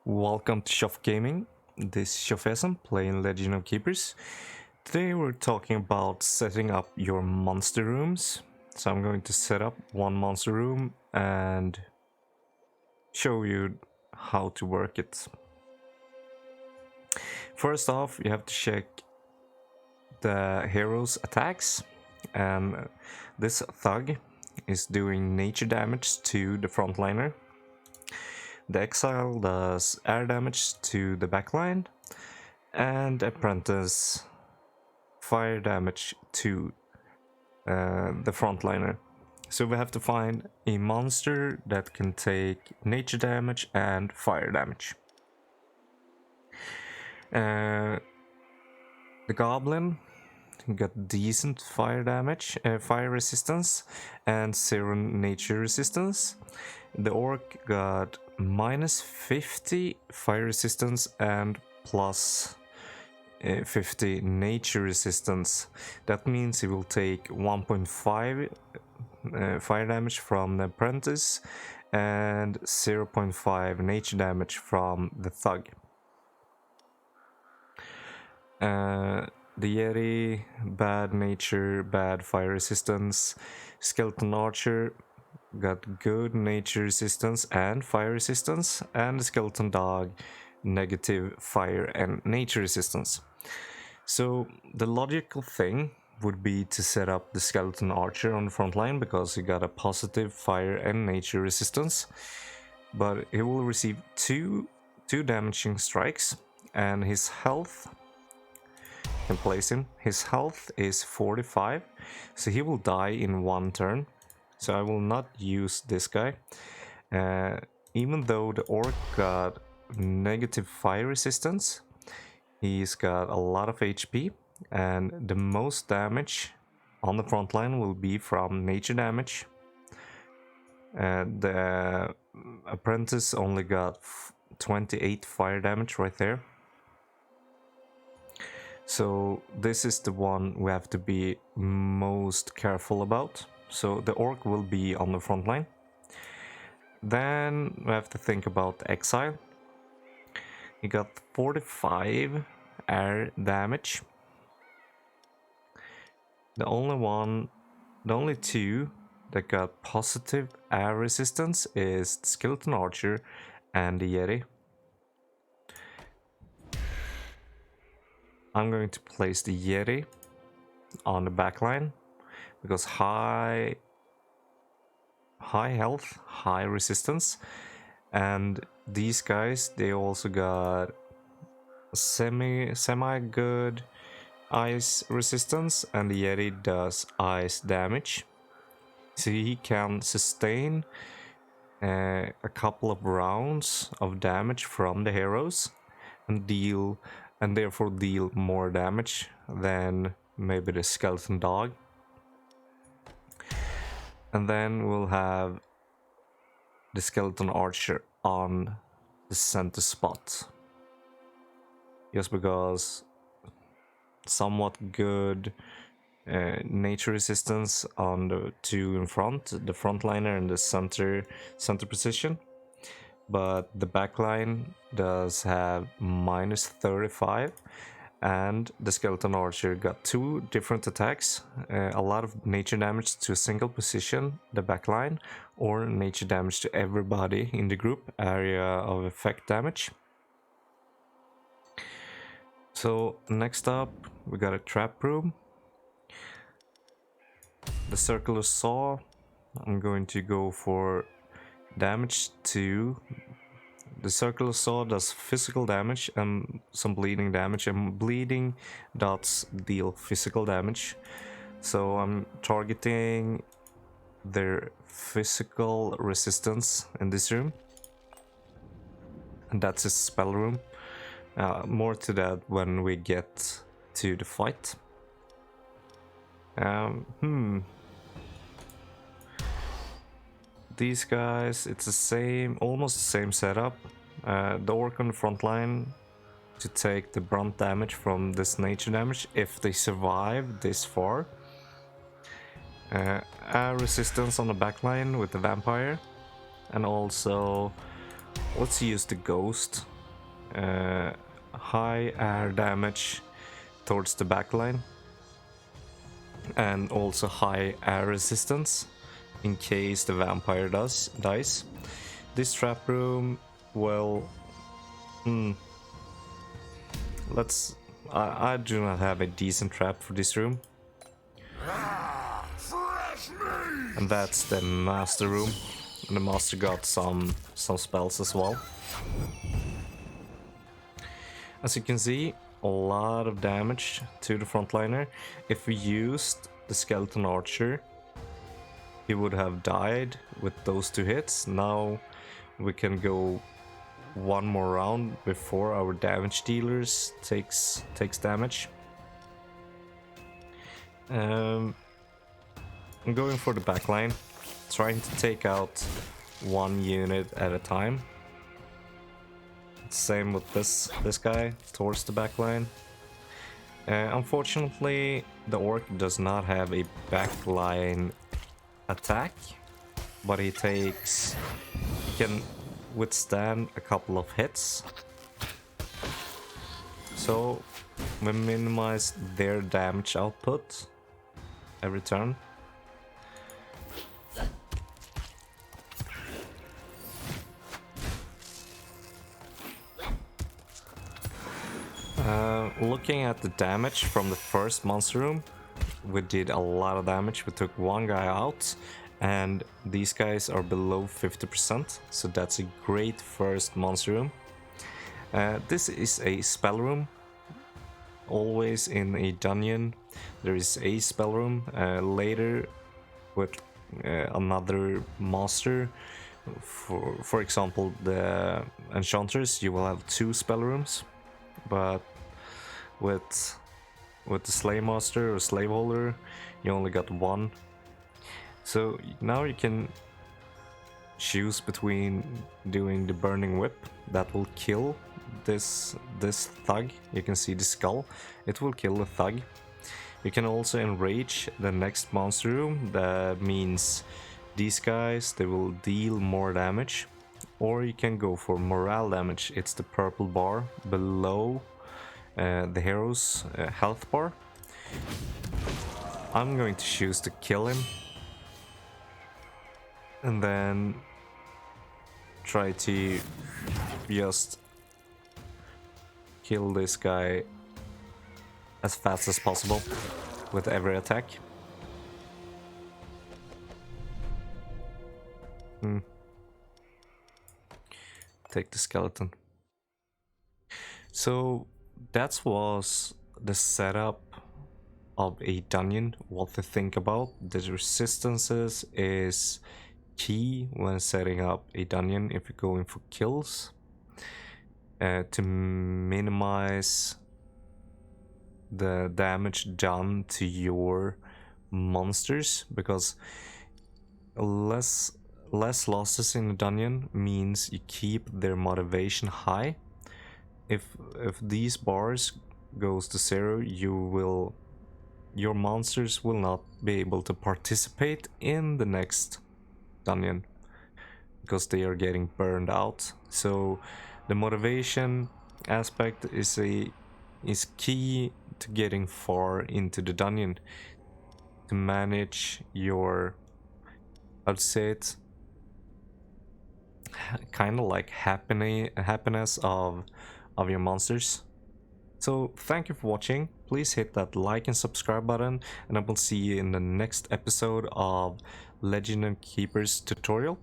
welcome to TjofGaming. This is TjofSM playing Legend of Keepers. Today we're talking about setting up your monster rooms. So I'm going to set up one monster room and show you how to work it. First off, you have to check the hero's attacks, and this thug is doing nature damage to the frontliner. The exile does air damage to the backline, and apprentice fire damage to the frontliner. So we have to find a monster that can take nature damage and fire damage. The goblin got decent fire damage, fire resistance, and 0 nature resistance. The orc got minus 50 fire resistance and plus 50 nature resistance. That means he will take 1.5 fire damage from the apprentice and 0.5 nature damage from the thug. The Yeti, bad nature, bad fire resistance. Skeleton Archer got good nature resistance and fire resistance, and the Skeleton Dog, negative fire and nature resistance. So the logical thing would be to set up the Skeleton Archer on the front line because he got a positive fire and nature resistance, but he will receive two damaging strikes, and his health can place him. His health is 45, so he will die in one turn. So I will not use this guy. Even though the orc got negative fire resistance, he's got a lot of HP, and the most damage on the front line will be from nature damage. The apprentice only got 28 fire damage right there. So this is the one we have to be most careful about. So the orc will be on the front line. Then we have to think about exile. He got 45 air damage. The only two that got positive air resistance is the Skeleton Archer and the Yeti. I'm going to place the Yeti on the backline because high health, high resistance, and these guys, they also got semi good ice resistance, and the Yeti does ice damage, so he can sustain a couple of rounds of damage from the heroes and therefore deal more damage than maybe the Skeleton Dog. And then we'll have the Skeleton Archer on the center spot, just because somewhat good nature resistance on the two in front, the frontliner and the center position. But the backline does have minus 35, and the Skeleton Archer got two different attacks, a lot of nature damage to a single position, the backline, or nature damage to everybody in the group, area of effect damage. So next up we got a trap room. The circular saw, I'm going to go for damage to the circular saw. Does physical damage and some bleeding damage, and bleeding dots deal physical damage. So I'm targeting their physical resistance in this room, and that's his spell room. More to that when we get to the fight. These guys, it's the same, almost the same setup. The orc on the front line to take the brunt damage from this nature damage if they survive this far. Air resistance on the backline with the vampire, and also let's use the ghost high air damage towards the backline, and also high air resistance in case the vampire dies. This trap room, well, let's. I do not have a decent trap for this room, and that's the master room. And the master got some spells as well. As you can see, a lot of damage to the frontliner. If we used the skeleton archer, he would have died with those 2 hits. Now we can go one more round before our damage dealers takes damage. I'm going for the backline, trying to take out 1 unit at a time. Same with this guy towards the backline. Unfortunately, the orc does not have a backline attack, but he can withstand a couple of hits. So we minimize their damage output every turn. Looking at the damage from the first monster room, we did a lot of damage. We took 1 guy out, and these guys are below 50%, so that's a great first monster room. This is a spell room. Always in a dungeon there is a spell room. Later with another monster, for example the enchanters, you will have 2 spell rooms, but with the slave master or slave holder you only got 1. So now you can choose between doing the burning whip that will kill this thug. You can see the skull, it will kill the thug. You can also enrage the next monster room. That means these guys, they will deal more damage. Or you can go for morale damage. It's the purple bar below the hero's health bar. I'm going to choose to kill him, and then try to just kill this guy as fast as possible with every attack. Take the skeleton. So that was the setup of a dungeon. What to think about. The resistances is key when setting up a dungeon if you're going for kills, to minimize the damage done to your monsters, because less losses in the dungeon means you keep their motivation high. If these bars goes to 0, your monsters will not be able to participate in the next dungeon because they are getting burned out. So the motivation aspect is key to getting far into the dungeon, to manage your, I'd say it kind of like happiness of your monsters. So thank you for watching. Please hit that like and subscribe button, and I will see you in the next episode of Legend and Keepers tutorial.